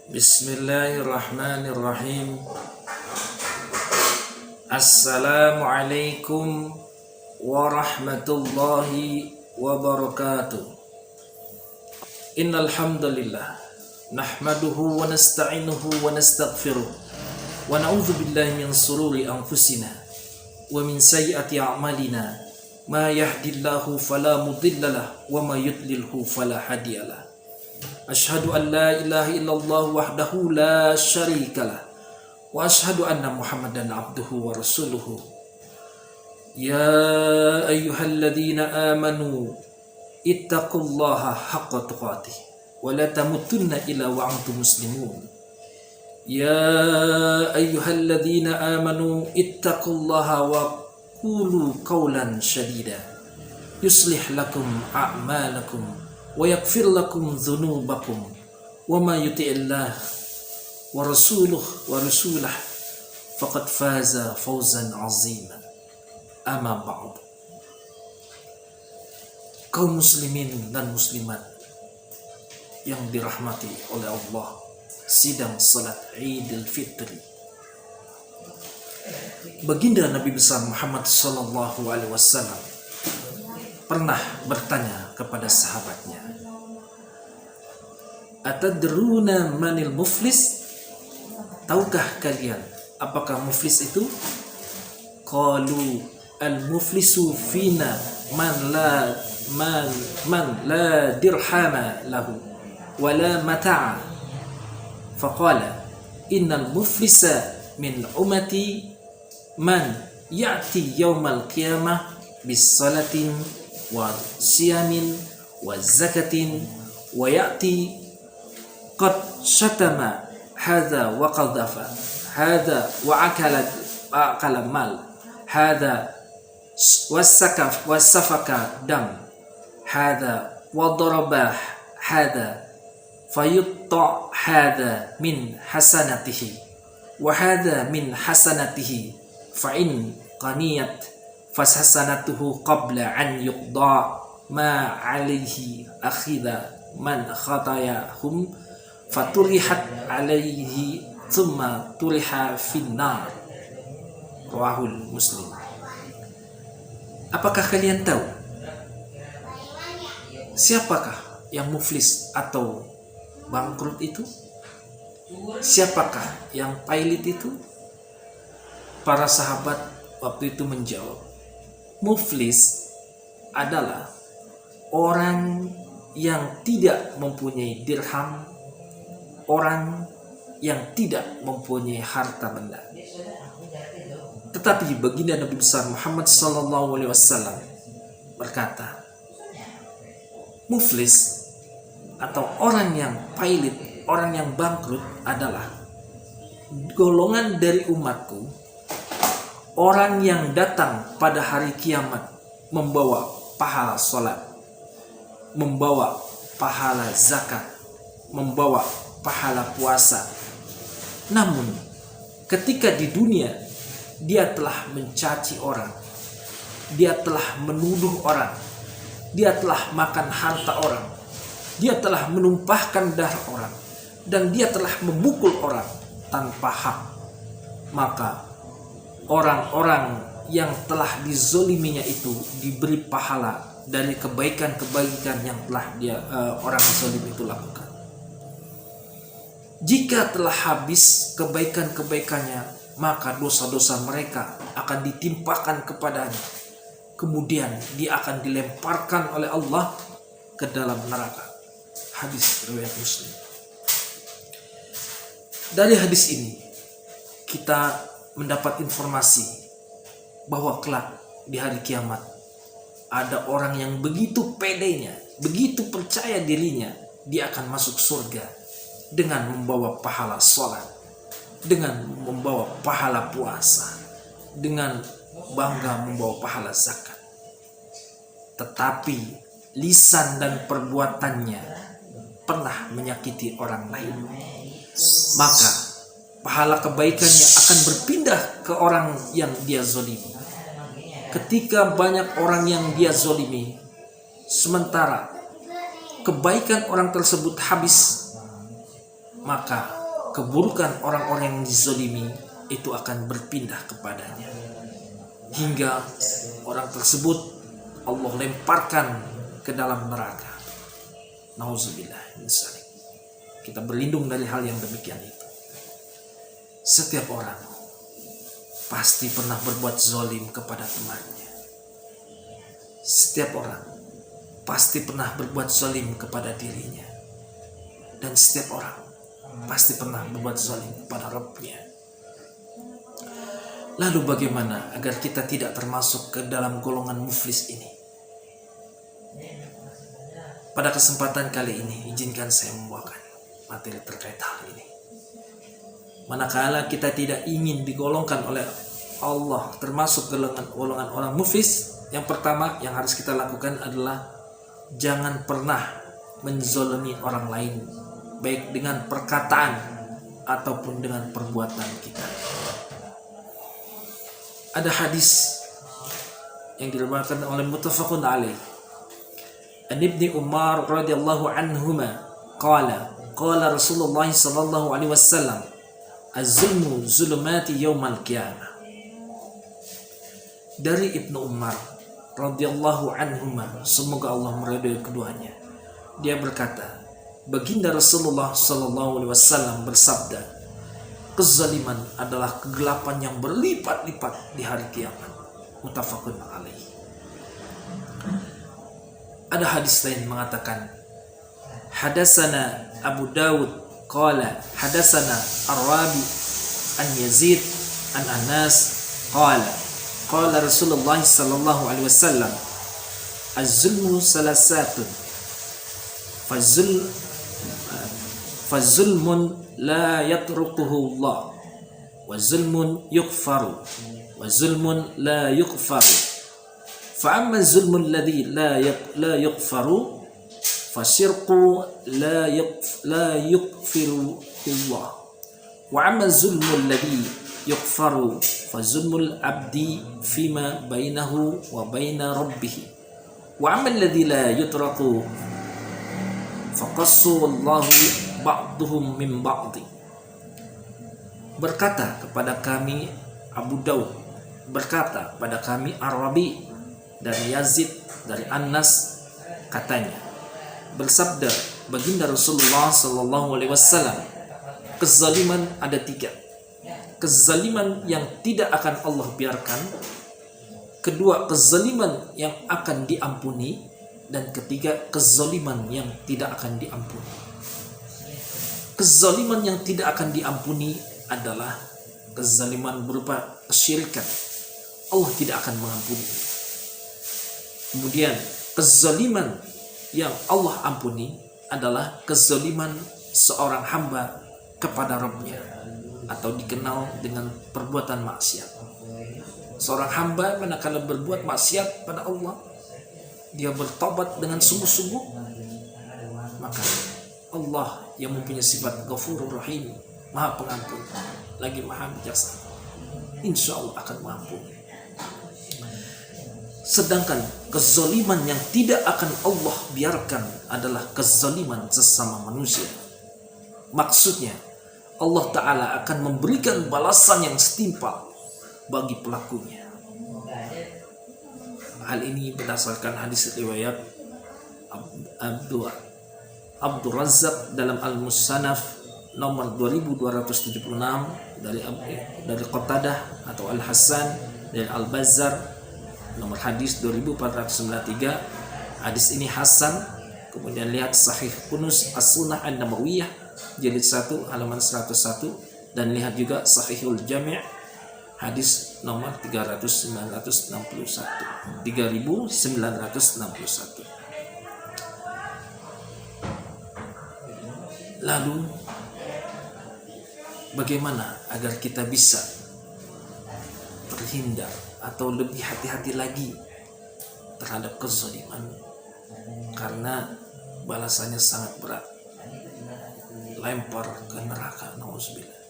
Bismillahirrahmanirrahim. Assalamualaikum warahmatullahi wabarakatuh. Innal hamdalillah nahmaduhu wa nasta'inuhu wa nastaghfiruh wa na'udzu billahi min shururi anfusina wa min sayyiati a'malina. Ma yahdihillahu fala mudhillalah wa ma yudlilhu fala hadiyalah. Asyhadu an la ilaha illallah wahdahu la syarikalah wa asyhadu anna Muhammadan abduhu wa rasuluhu. Ya ayyuhalladzina amanu ittaqullaha haqqa tuqatih wa la tamutunna illa wa antum muslimun. Ya ayyuhalladzina amanu ittaqullaha wa qulu qawlan sadida yuslih lakum a'malakum wa yaghfir lakum dzunubakum wa ma yuti'illah wa rasulah faqad faza fawzan 'aziman. Amma ba'd. Kaum muslimin dan muslimat yang dirahmati oleh Allah, sidang salat Idul Fitri, baginda Nabi besar Muhammad sallallahu alaihi wasallam pernah bertanya kepada sahabatnya, atadruna manil muflis? Tahukah kalian apakah muflis itu? Qalu al muflisu fina man la dirhama lahu wala mata'a. Faqala innal muflisa min ummati man ya'ti yawmal qiyamah bis salatin wa siyamin wa zakatin wa ya'ti qad syatama hadha wa qadhafa hadha wa akala mal hadha wasafaka dam hadha wa daraba hadha fayutta hadha min hasanatihi wa hadha min hasanatihi fa in qaniyat fasasanatuhu qabla an yuqda ma alaihi akhidha man khatayahum faturihat alaihi thumma turiha finnar. Rawahul Muslim. Apakah kalian tahu siapakah yang muflis atau bangkrut itu? Siapakah yang pailit itu? Para sahabat waktu itu menjawab, muflis adalah orang yang tidak mempunyai dirham, orang yang tidak mempunyai harta benda. Tetapi baginda Nabi besar Muhammad sallallahu alaihi wasallam berkata, muflis atau orang yang pailit, orang yang bangkrut adalah golongan dari umatku, orang yang datang pada hari kiamat membawa pahala sholat, membawa pahala zakat, membawa pahala puasa. Namun ketika di dunia dia telah mencaci orang, dia telah menuduh orang, dia telah makan harta orang, dia telah menumpahkan darah orang, dan dia telah memukul orang tanpa hak, maka orang-orang yang telah dizoliminya itu diberi pahala dari kebaikan-kebaikan yang telah orang zalim itu lakukan. Jika telah habis kebaikan-kebaikannya, maka dosa-dosa mereka akan ditimpakan kepadanya. Kemudian dia akan dilemparkan oleh Allah ke dalam neraka. Hadis riwayat Muslim. Dari hadis ini kita mendapat informasi bahwa kelak di hari kiamat ada orang yang begitu pedenya, begitu percaya dirinya, dia akan masuk surga dengan membawa pahala sholat, dengan membawa pahala puasa, dengan bangga membawa pahala zakat. Tetapi lisan dan perbuatannya pernah menyakiti orang lain, maka pahala kebaikannya akan berpindah ke orang yang dia zolimi. Ketika banyak orang yang dia zolimi, sementara kebaikan orang tersebut habis, maka keburukan orang-orang yang dizolimi itu akan berpindah kepadanya, hingga orang tersebut Allah lemparkan ke dalam neraka. Nauzubillah min dzalik. Kita berlindung dari hal yang demikian itu. Setiap orang pasti pernah berbuat zalim kepada temannya. Setiap orang pasti pernah berbuat zalim kepada dirinya. Dan setiap orang pasti pernah berbuat zalim kepada Rabbnya. Lalu bagaimana agar kita tidak termasuk ke dalam golongan muflis ini? Pada kesempatan kali ini, izinkan saya membawakan materi terkait hal ini. Manakala kita tidak ingin digolongkan oleh Allah termasuk golongan orang muflis, yang pertama yang harus kita lakukan adalah jangan pernah menzolimi orang lain, baik dengan perkataan ataupun dengan perbuatan kita. Ada hadis yang diriwayatkan oleh muttafaqun alaih an Ibnu Umar radhiyallahu anhuma qala Rasulullah sallallahu alaihi wasallam az-zulmu zulumati yaumal qiyamah. Dari Ibnu Umar radhiyallahu anhuma, semoga Allah meridhai keduanya, dia berkata, baginda Rasulullah sallallahu alaihi wasallam bersabda, kezaliman adalah kegelapan yang berlipat-lipat di hari kiamat. Muttafaqun alaih. Ada hadis lain mengatakan, hadasana Abu Dawud qala hadasana Ar-Rabi an Yazid an Anas qala Rasulullah sallallahu alaihi wasallam az-zulmu salasatun fazulmun la yatrukuhu Allah wa zulmun yughfaru wa zulmun la yughfaru fa amma zulmun alladhi la yughfaru fa syirku la yughfiru Allah wa amma zulmun alladhi yughfaru fa zulmul abdi fima bainahu wa baina rabbih wa amma alladhi la yutraku fa qassu wallahu ba'duhum min ba'di. Berkata kepada kami Abu Daud, berkata pada kami Ar-Rabi dari Yazid dari Anas, katanya, bersabda baginda Rasulullah sallallahu alaihi wasallam, kezaliman ada 3. Kezaliman yang tidak akan Allah biarkan, kedua kezaliman yang akan diampuni, dan ketiga kezaliman yang tidak akan diampuni. Kezaliman yang tidak akan diampuni adalah kezaliman berupa kesyirikan. Allah tidak akan mengampuni. Kemudian kezaliman yang Allah ampuni adalah kezaliman seorang hamba kepada Rabbnya, atau dikenal dengan perbuatan maksiat. Seorang hamba manakala berbuat maksiat pada Allah, dia bertobat dengan sungguh-sungguh, maka Allah yang mempunyai sifat Ghafurur Rahim, Maha Pengampun, lagi Maha Bijaksana, insya Allah akan mengampuni. Sedangkan kezaliman yang tidak akan Allah biarkan adalah kezaliman sesama manusia. Maksudnya, Allah Ta'ala akan memberikan balasan yang setimpal bagi pelakunya. Hal ini berdasarkan hadis riwayat Abdul Razzaq dalam Al-Musannaf nomor 2276 dari Qatadah atau Al-Hasan dari Al-Bazzar nomor hadis 2493. Hadis ini hasan. Kemudian lihat Sahih Kunuz As-Sunnah An-Nabawiyah jilid 1 halaman 101, dan lihat juga Sahihul Jami' hadis nomor 3961. Lalu bagaimana agar kita bisa terhindar atau lebih hati-hati lagi terhadap kezaliman, karena balasannya sangat berat, lempar ke neraka, nauzubillah.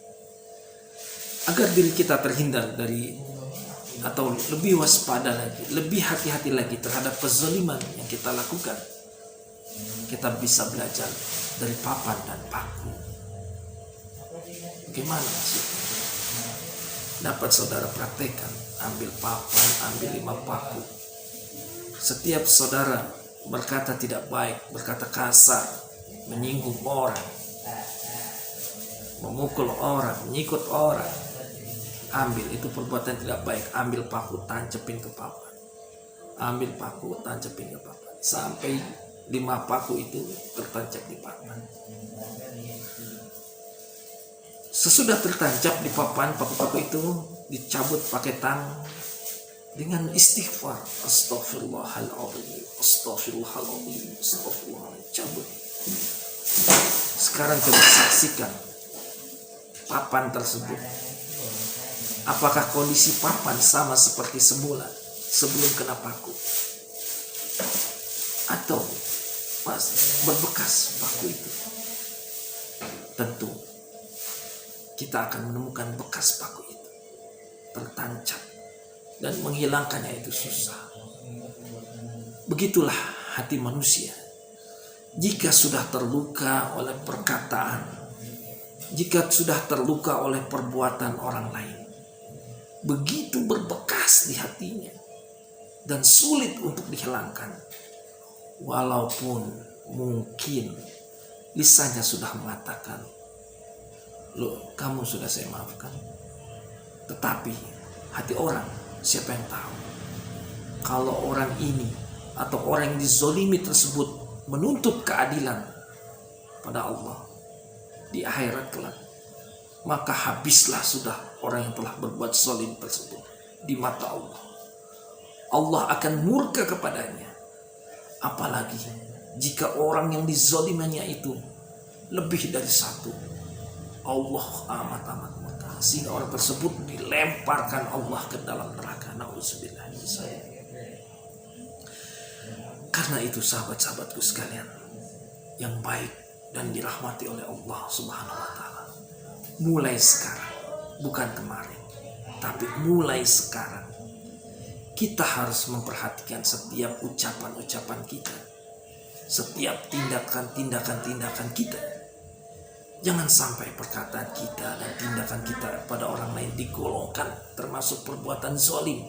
Agar diri kita terhindar dari atau lebih waspada lagi, lebih hati-hati lagi terhadap kezaliman yang kita lakukan, kita bisa belajar dari papan dan paku. Bagaimana maksudnya? Dapat saudara praktekkan, ambil papan, ambil 5 paku. Setiap saudara berkata tidak baik, berkata kasar, menyinggung orang, memukul orang, menyikut orang, ambil, itu perbuatan tidak baik. Ambil paku, tancepin ke papan. Ambil paku, tancepin ke papan. Sampai 5 paku itu tertancap di papan. Sesudah tertancap di papan, paku-paku itu dicabut pakai tangan dengan istighfar. Astaghfirullahaladzim, astaghfirullahaladzim, astaghfirullahaladzim. Cabut. Sekarang coba saksikan papan tersebut. Apakah kondisi papan sama seperti semula sebelum kena paku? Atau berbekas paku itu? Tentu kita akan menemukan bekas paku itu tertancap, dan menghilangkannya itu susah. Begitulah hati manusia. Jika sudah terluka oleh perkataan, jika sudah terluka oleh perbuatan orang lain, begitu berbekas di hatinya dan sulit untuk dihilangkan. Walaupun mungkin lisannya sudah mengatakan, "Loh, kamu sudah saya maafkan." Tetapi hati orang, siapa yang tahu? Kalau orang ini atau orang yang dizolimi tersebut menuntut keadilan pada Allah di akhirat kelak, maka habislah sudah orang yang telah berbuat zalim tersebut di mata Allah. Allah akan murka kepadanya. Apalagi jika orang yang dizolimannya itu lebih dari satu. Allah amat murka, sehingga orang tersebut dilemparkan Allah ke dalam neraka. Nauzubillah. Karena itu sahabat-sahabatku sekalian yang baik dan dirahmati oleh Allah Subhanahu wa taala, mulai sekarang, bukan kemarin, tapi mulai sekarang kita harus memperhatikan setiap ucapan-ucapan kita, setiap tindakan kita. Jangan sampai perkataan kita dan tindakan kita pada orang lain digolongkan termasuk perbuatan zalim.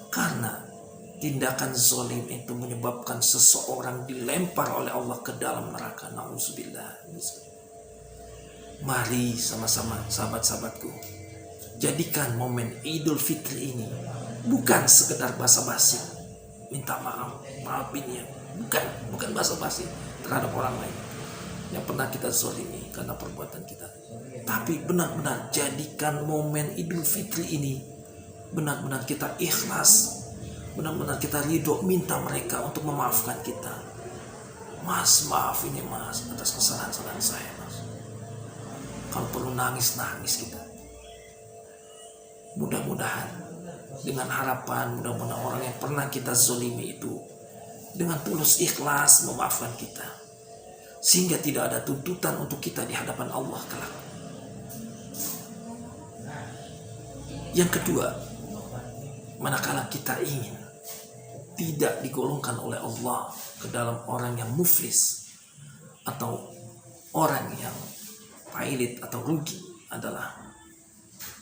Karena tindakan zalim itu menyebabkan seseorang dilempar oleh Allah ke dalam neraka. Nauzubillah. Mari sama-sama sahabat-sahabatku, jadikan momen Idul Fitri ini bukan sekedar basa-basi, minta maaf, maafin ya, bukan basa-basi terhadap orang lain yang pernah kita zalimi karena perbuatan kita. Tapi benar-benar jadikan momen Idul Fitri ini benar-benar kita ikhlas, benar-benar kita ridho, minta mereka untuk memaafkan kita. Mas, maaf ini mas atas kesalahan-kesalahan saya mas. Kalau perlu nangis kita. Mudah-mudahan dengan harapan, mudah-mudahan orang yang pernah kita zalimi itu dengan tulus ikhlas memaafkan kita, sehingga tidak ada tuntutan untuk kita di hadapan Allah kelak. Yang kedua, manakala kita ingin tidak digolongkan oleh Allah ke dalam orang yang muflis atau orang yang pailit atau rugi, adalah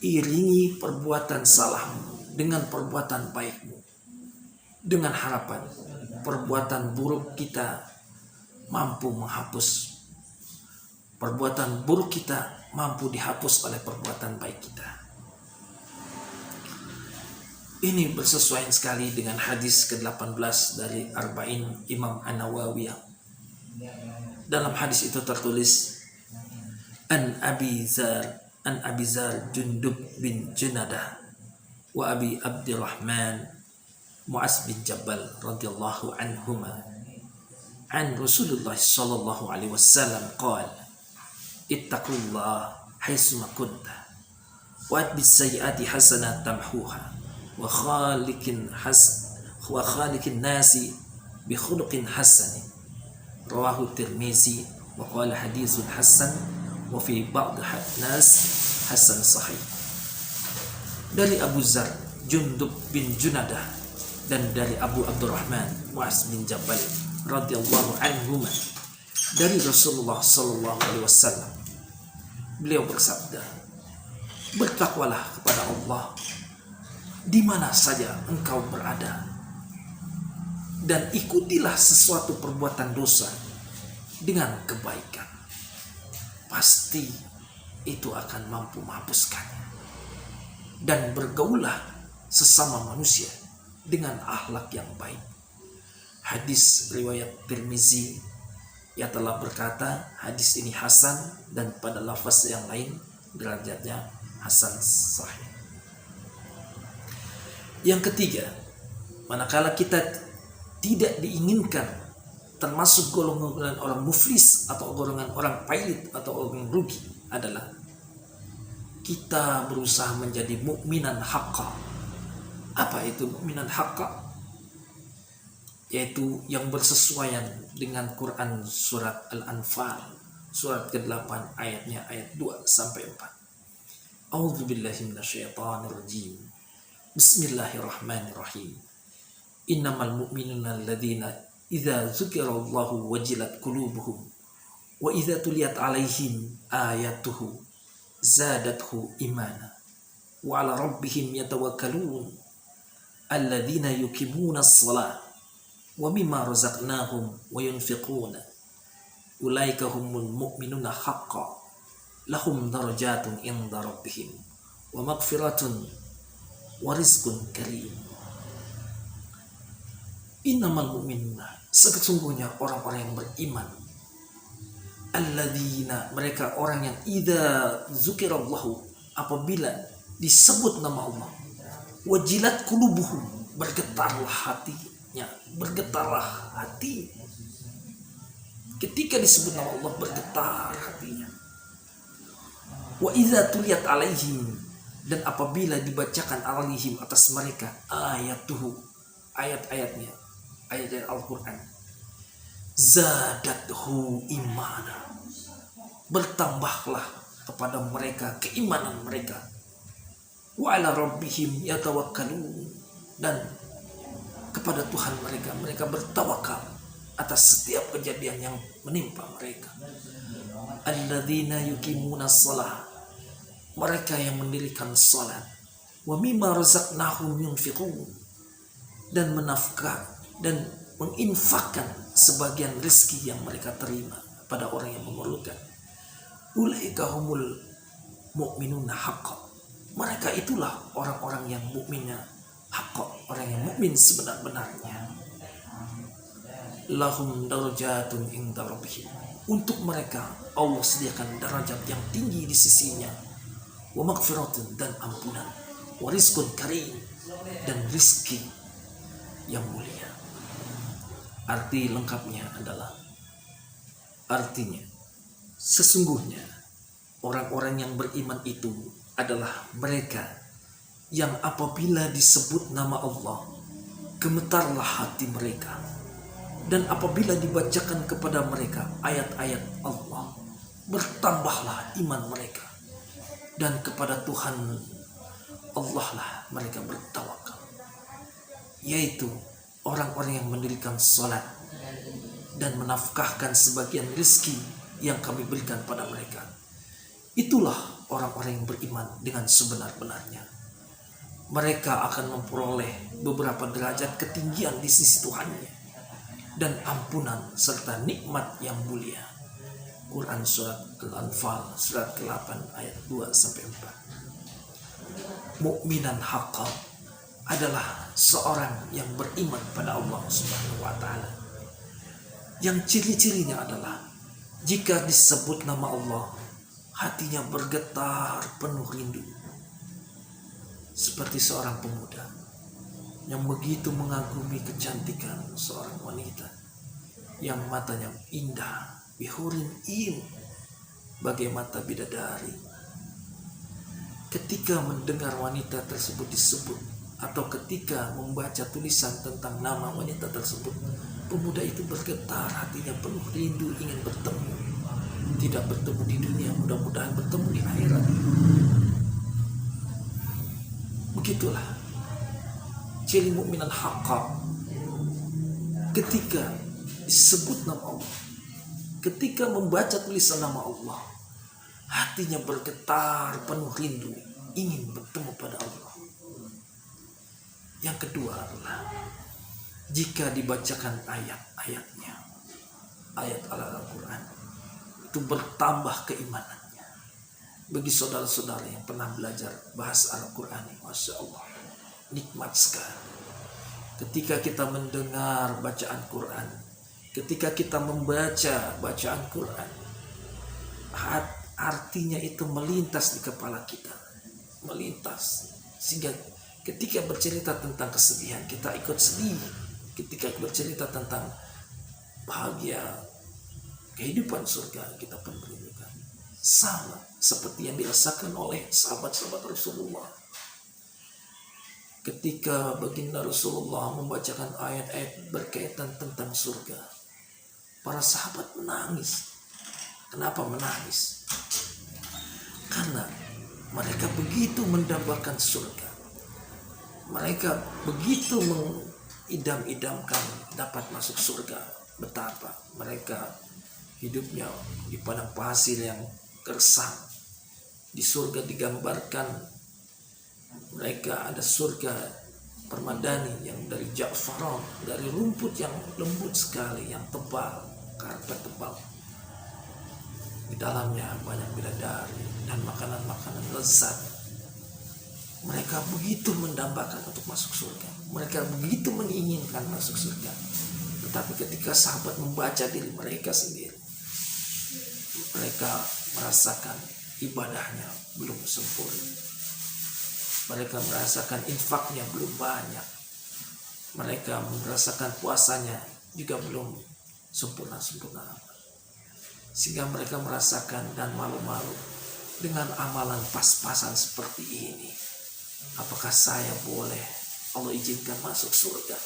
iringi perbuatan salahmu dengan perbuatan baikmu, dengan harapan perbuatan buruk kita mampu menghapus, perbuatan buruk kita mampu dihapus oleh perbuatan baik kita. Ini bersesuaian sekali dengan hadis ke-18 dari Arba'in Imam An-Nawawiyah. Dalam hadis itu tertulis, An Abi Zar Jundub bin Junadah wa Abi Abdurrahman Mu'az bin Jabal radhiyallahu anhuma an Rasulullah sallallahu alaihi wasallam qala ittaqullah haitsuma kunta wa atbis sayyiati hasanat tamhuha wa khaliqin nasi bi khuluqin hasanin rawahu Tirmizi wa qala haditsun hasan wa fi ba'd nas hasan sahih. Dari Abu Zar Jundub bin Junadah dan dari Abu Abdurrahman Mu'az bin Jabal radhiyallahu anhuma dari Rasulullah sallallahu alaihi wasallam, Beliau bersabda, bertakwalah kepada Allah di mana saja engkau berada, dan ikutilah sesuatu perbuatan dosa dengan kebaikan. Pasti itu akan mampu menghapuskannya. Dan bergaulah sesama manusia dengan akhlak yang baik. Hadis riwayat Tirmizi, ia telah berkata hadis ini hasan, dan pada lafaz yang lain derajatnya hasan sahih. Yang ketiga, manakala kita tidak diinginkan termasuk golongan orang muflis atau golongan orang pailit atau orang rugi, adalah kita berusaha menjadi mukminan haqqa. Apa itu mukminan haqqa? Yaitu yang bersesuaian dengan Quran surat Al-Anfal surat ke-8 ayatnya ayat 2 sampai 4. A'udzubillahi minasyaitonirrajim. Bismillahirrahmanirrahim. Innamal mu'minuna alladzina idza dzukirallahu wajilat qulubuhum wa idza tuliyat 'alaihim ayatuhu zadathu imana wa 'ala rabbihim yatawakkalun alladzina yuqimuna as-salata wa mimma razaqnahum wa yunfiquna ulaika humul mu'minuna haqqan lahum darajatun inda rabbihim wa maghfiratun wa rizqun karim. Innamal mu'minuna, sesungguhnya orang-orang yang beriman, alladzina, mereka orang yang idza dzukirallahu, apabila disebut nama Allah, wajilat qulubuhum, bergetarlah hatinya, bergetarlah hati. Ketika disebut nama Allah, bergetar hatinya. Wa idza tuliyat alaihim, dan apabila dibacakan alaihim atas mereka ayatuhu, ayat-ayatnya, ayat-ayat Al-Quran, zadathu imana, bertambahlah kepada mereka keimanan mereka. Wa ala rabbihim yatawakkalun, dan kepada Tuhan mereka bertawakal atas setiap kejadian yang menimpa mereka. Alladzina yuqimuna shalah, mereka yang mendirikan salat. Wa mimma razaqnahum yunfiqun, dan menafkah dan menginfakkan sebagian rezeki yang mereka terima pada orang yang memerlukan. Ulaika humul mu'minuna haqqan, mereka itulah orang-orang yang mukminnya haqqan, orang yang mukmin sebenar-benarnya. Lahum darajatun inda rabbihim, untuk mereka Allah sediakan derajat yang tinggi di sisinya. Wa maghfiratun, dan ampunan. Wa rizqun karim, dan rizki yang mulia. Arti lengkapnya adalah, artinya sesungguhnya orang-orang yang beriman itu adalah mereka yang apabila disebut nama Allah, gemetarlah hati mereka, dan apabila dibacakan kepada mereka ayat-ayat Allah, bertambahlah iman mereka, dan kepada Tuhan Allah lah mereka bertawakal. Yaitu orang-orang yang mendirikan salat dan menafkahkan sebagian rezeki yang kami berikan pada mereka. Itulah orang-orang yang beriman dengan sebenar-benarnya. Mereka akan memperoleh beberapa derajat ketinggian di sisi Tuhannya dan ampunan serta nikmat yang mulia. Quran surat Al-Anfal surat ke-8 ayat 2 sampai 4. Mukminan haqqan adalah seorang yang beriman pada Allah Subhanahu wa taala. Yang ciri-cirinya adalah jika disebut nama Allah, hatinya bergetar penuh rindu. Seperti seorang pemuda yang begitu mengagumi kecantikan seorang wanita yang matanya indah, bihurin in, bagai mata bidadari. Ketika mendengar wanita tersebut disebut, atau ketika membaca tulisan tentang nama wanita tersebut, pemuda itu bergetar hatinya penuh rindu ingin bertemu. Tidak bertemu di dunia, mudah-mudahan bertemu di akhirat. Begitulah ciri mukminan haqqan. Ketika disebut nama Allah, ketika membaca tulisan nama Allah, hatinya bergetar penuh rindu ingin bertemu pada Allah. Yang kedua adalah jika dibacakan ayat-ayatnya, ayat Al-Quran, itu bertambah keimanannya. Bagi saudara-saudara yang pernah belajar bahasa Al-Quran, Masya Allah, nikmat sekali. Ketika kita mendengar bacaan Quran, ketika kita membaca bacaan Quran, artinya itu melintas di kepala kita, melintas, sehingga ketika bercerita tentang kesedihan kita ikut sedih, ketika bercerita tentang bahagia kehidupan surga kita pun merindukan. Sama seperti yang dirasakan oleh sahabat-sahabat Rasulullah ketika baginda Rasulullah membacakan ayat-ayat berkaitan tentang surga. Para sahabat menangis. Kenapa menangis? Karena mereka begitu mendambakan surga. Mereka begitu mengidam-idamkan dapat masuk surga. Betapa mereka hidupnya di padang pasir yang gersang. Di surga digambarkan mereka ada surga permadani yang dari ja'faron, dari rumput yang lembut sekali, yang tebal, karpet tebal. Di dalamnya banyak bidadari dan makanan-makanan lezat. Mereka begitu mendambakan untuk masuk surga. Mereka begitu menginginkan masuk surga. Tetapi ketika sahabat membaca diri mereka sendiri, mereka merasakan ibadahnya belum sempurna. Mereka merasakan infaknya belum banyak. Mereka merasakan puasanya juga belum sempurna-sempurna. Sehingga mereka merasakan dan malu-malu dengan amalan pas-pasan seperti ini. Apakah saya boleh Allah izinkan masuk surga?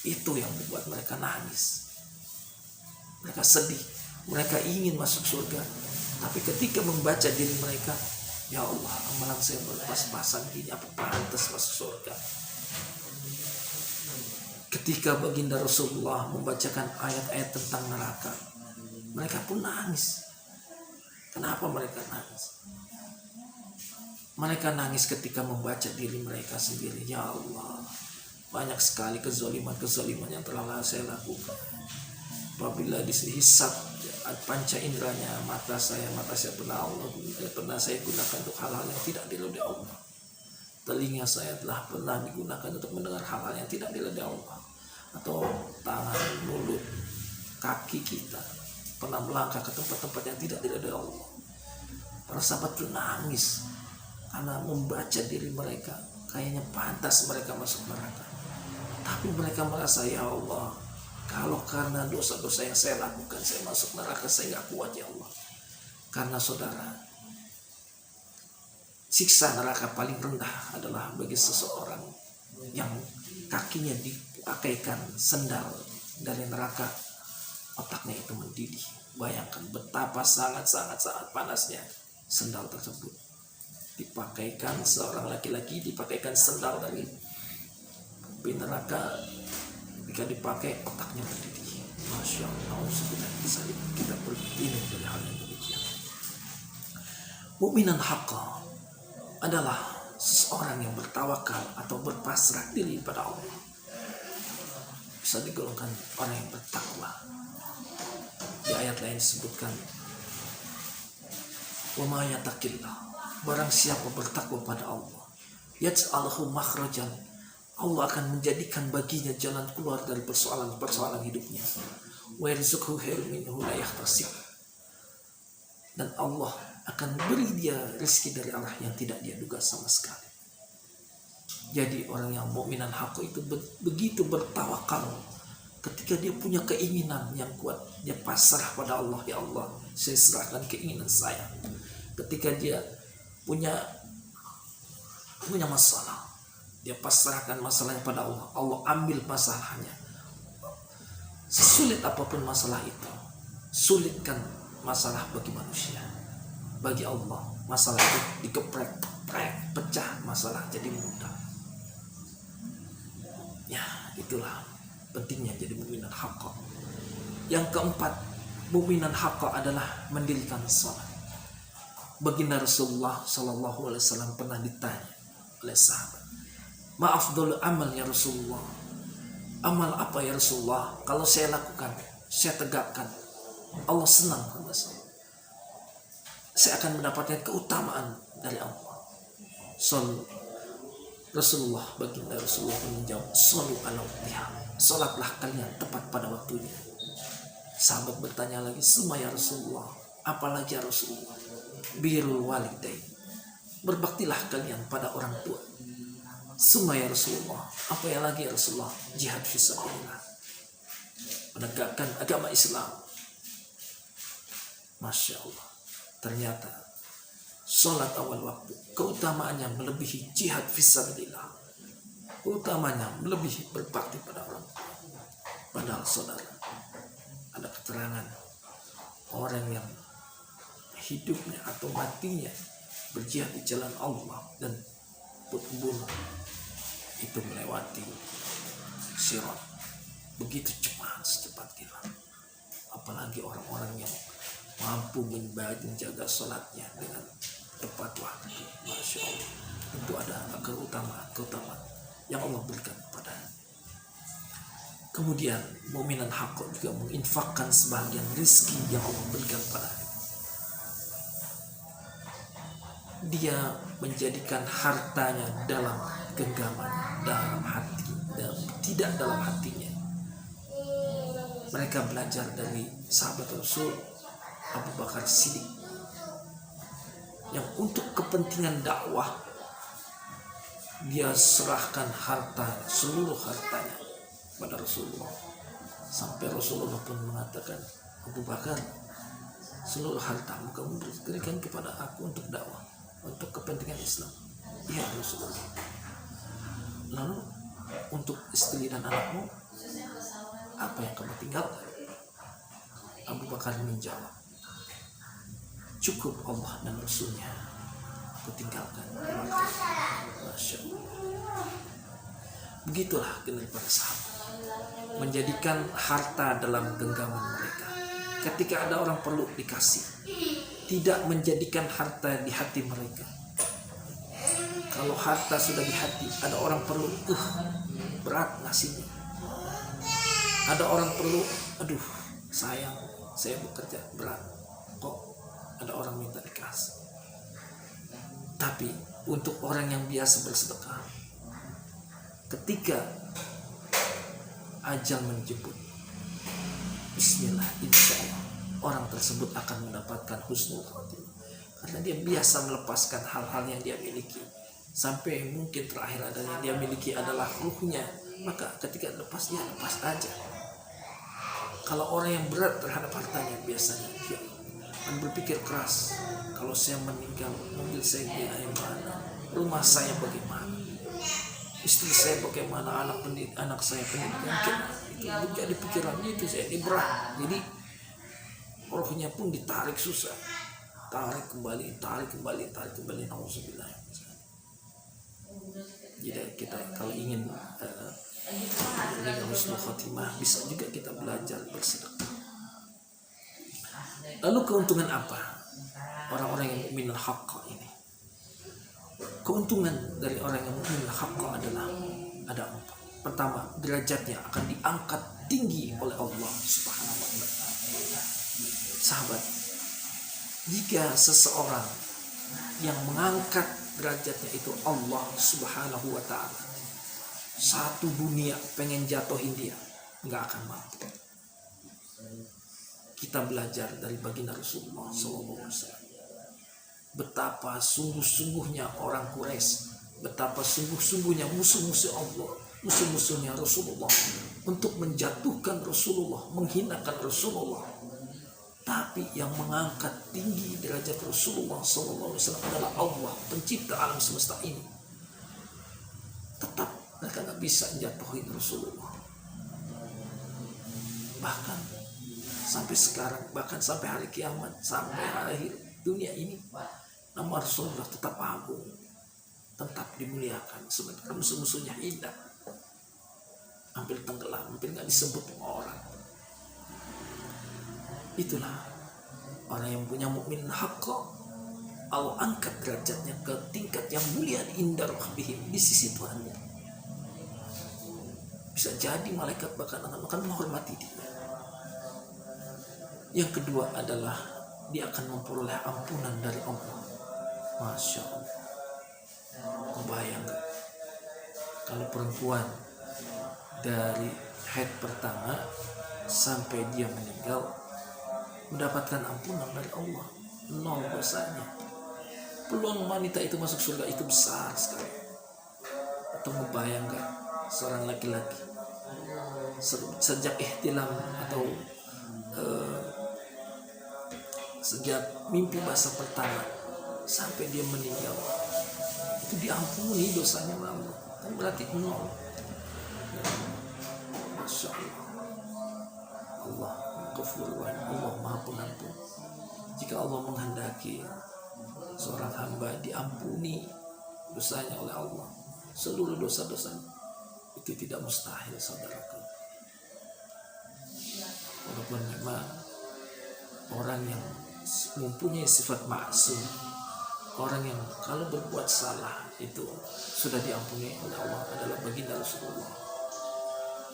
Itu yang membuat mereka nangis. Mereka sedih. Mereka ingin masuk surga. Tapi ketika membaca diri mereka, ya Allah, amalan saya berpas-pasan gini, apa pantas masuk surga? Ketika baginda Rasulullah membacakan ayat-ayat tentang neraka, mereka pun nangis. Kenapa mereka nangis? Mereka nangis ketika membaca diri mereka sendiri. Ya Allah, banyak sekali kezaliman-kezaliman yang telah saya lakukan. Apabila dihisap panca inderanya, mata saya pernah saya gunakan untuk hal-hal yang tidak diridhoi Allah. Telinga saya telah pernah digunakan untuk mendengar hal-hal yang tidak diridhoi Allah. Atau tangan, mulut, kaki kita pernah melangkah ke tempat-tempat yang tidak diridhoi Allah. Para sahabat pun nangis karena membaca diri mereka, kayaknya pantas mereka masuk neraka. Tapi mereka merasa, ya Allah, kalau karena dosa-dosa yang saya lakukan saya masuk neraka, saya gak kuat ya Allah. Karena saudara, siksa neraka paling rendah adalah bagi seseorang yang kakinya dipakaikan sendal dari neraka, otaknya itu mendidih. Bayangkan betapa sangat panasnya sendal tersebut. Dipakaikan seorang laki-laki, dipakaikan sendal dari api neraka. Ketika dipakai, otaknya mendidih. Masya Allah, kita berlindung dari hal yang demikian. Mukminan haqqa adalah seseorang yang bertawakal atau berpasrah diri pada Allah. Bisa digolongkan orang yang bertakwa. Di ayat lain disebutkan, wa ma yattaqillah, barang siapa bertakwa pada Allah, yaj'alhu makhrajan, Allah akan menjadikan baginya jalan keluar dari persoalan-persoalan hidupnya. Wa yarzuqhu khairan minhu la yahtasib. Dan Allah akan beri dia rezeki dari arah yang tidak dia duga sama sekali. Jadi orang yang mukminan haqq itu begitu bertawakal. Ketika dia punya keinginan yang kuat, dia pasrah pada Allah. Ya Allah, saya serahkan keinginan saya. Ketika dia punya masalah, dia pasrahkan masalahnya pada Allah. Allah ambil masalahnya. Sesulit apapun masalah itu, sulitkan masalah bagi manusia. Bagi Allah, masalah itu dikeprek, pecah, masalah jadi mudah. Ya, itulah pentingnya jadi mukminan haqqa. Yang keempat, mukminan haqqa adalah mendirikan salat. Baginda Rasulullah Sallallahu Alaihi Wasallam pernah ditanya oleh sahabat, "Ma afdhalul amal ya Rasulullah?" Amal apa ya Rasulullah? Kalau saya lakukan, saya tegakkan, Allah senang kepada saya. Saya akan mendapatkan keutamaan dari Allah. Rasulullah, baginda Rasulullah menjawab, "Shollu ala waqtiha." Salatlah kalian tepat pada waktunya. Sahabat bertanya lagi, "Summa ya Rasulullah?" Apalagi ya Rasulullah? "Birrul walidain." Berbaktilah kalian pada orang tua. "Summa ya Rasulullah?" Apa yang lagi ya Rasulullah? "Jihad fisabilillah." Menegakkan agama Islam. Masya Allah. Ternyata sholat awal waktu keutamaannya melebihi jihad fisabilillah. Utamanya melebihi berbakti pada orang tua. Padahal saudara, ada keterangan orang yang hidupnya atau matinya berjihad di jalan Allah dan bunuh itu melewati sirat begitu cepat, secepat kilat. Apalagi orang-orang yang mampu menjaga sholatnya dengan tepat waktu. Masya Allah, itu ada keutamaan yang Allah berikan kepadanya. Kemudian mukminan hak juga menginfakkan sebagian rizki yang Allah berikan padanya. Dia menjadikan hartanya dalam genggamannya, dalam hati, tidak dalam hatinya. Mereka belajar dari sahabat Rasul Abu Bakar Siddiq yang untuk kepentingan dakwah dia serahkan seluruh hartanya pada Rasulullah. Sampai Rasulullah pun mengatakan, "Abu Bakar, seluruh hartamu kamu berikan kepada aku untuk dakwah, untuk kepentingan Islam." "Iya Rasulullah." "Lalu untuk istri dan anakmu, apa yang kamu tinggalkan?" Abu Bakar menjawab, "Cukup Allah dan Rasulnya, aku tinggalkan." Masya Allah. Begitulah kinerja para sahabat, menjadikan harta dalam genggaman mereka. Ketika ada orang perlu dikasih, tidak menjadikan harta di hati mereka. Kalau harta sudah di hati, ada orang perlu, berat ngasihnya. Ada orang perlu, aduh sayang, saya bekerja berat, kok ada orang minta dikasih. Tapi untuk orang yang biasa bersedekah, ketika ajal menjemput, bismillah, insya Allah orang tersebut akan mendapatkan husnul khotimah, karena dia biasa melepaskan hal-hal yang dia miliki. Sampai mungkin terakhir yang dia miliki adalah ruhnya, maka ketika lepas, dia lepas aja. Kalau orang yang berat terhadap hartanya, biasanya dia akan berpikir keras, kalau saya meninggal, mobil saya bagaimana, rumah saya bagaimana, istri saya bagaimana, anak saya pendidikan. Itu menjadi pikiran itu, saya ini berat. Jadi rohnya pun ditarik susah, tarik kembali. Nauzubillah. Jadi kita kalau ingin husnul khotimah, bisa juga kita belajar bersedekah. Lalu keuntungan apa orang-orang yang mukmin haqqa ini? Keuntungan dari orang yang mukmin haqqa adalah ada 4. Pertama, derajatnya akan diangkat tinggi oleh Allah Subhanahu wa taala. Sahabat, jika seseorang yang mengangkat derajatnya itu Allah Subhanahu wa taala, satu dunia pengen jatuhin dia, nggak akan mampu. Kita belajar dari baginda Rasulullah SAW. Betapa sungguh-sungguhnya orang Quraisy, betapa sungguh-sungguhnya musuh-musuh Allah, musuh-musuhnya Rasulullah untuk menjatuhkan Rasulullah, menghinakan Rasulullah. Tapi yang mengangkat tinggi derajat Rasulullah SAW adalah Allah, pencipta alam semesta ini. Tetap mereka nggak bisa menjatuhin Rasulullah. Bahkan sampai sekarang, bahkan sampai hari kiamat, sampai akhir dunia ini, nama Rasulullah tetap agung, tetap dimuliakan. Sementara musuh-musuhnya indah, hampir tenggelam, hampir nggak disebut orang. Itulah orang yang punya mukmin haqqa. Allah angkat derajatnya ke tingkat yang mulia inda rabbihim, di sisi Tuhannya. Bisa jadi malaikat bahkan akan menghormati dia. Yang kedua adalah dia akan memperoleh ampunan dari Allah. Masya Allah. Kebayang gak? Kalau perempuan dari haid pertama sampai dia meninggal mendapatkan ampunan dari Allah, 0 dosanya. Peluang wanita itu masuk surga itu besar sekali. Atau membayang gak seorang laki-laki sejak ihtilam atau sejak mimpi basah pertama sampai dia meninggal itu diampuni dosanya Allah, kan berarti 0. Masya Allah. Allah Ghafurur Rahim, Allah Maha Pengampun. Jika Allah menghendaki seorang hamba diampuni dosanya oleh Allah, seluruh dosa-dosanya, itu tidak mustahil, saudaraku. Walaupun memang orang yang mempunyai sifat maksum, orang yang kalau berbuat salah itu sudah diampuni oleh Allah adalah baginda Rasulullah.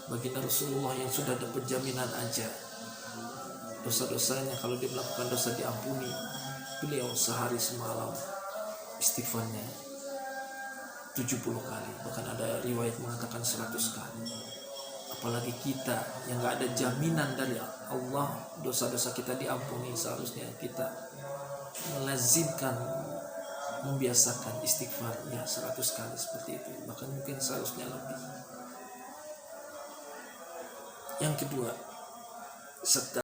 Baginda Rasulullah yang sudah dapat jaminan aja dosa-dosanya, kalau dia melakukan dosa diampuni. Beliau sehari semalam istighfarnya 70 kali, bahkan ada riwayat mengatakan 100 kali. Apalagi kita yang gak ada jaminan dari Allah dosa-dosa kita diampuni, seharusnya kita melazimkan, membiasakan istighfar ya 100 kali seperti itu, bahkan mungkin seharusnya lebih. Yang kedua,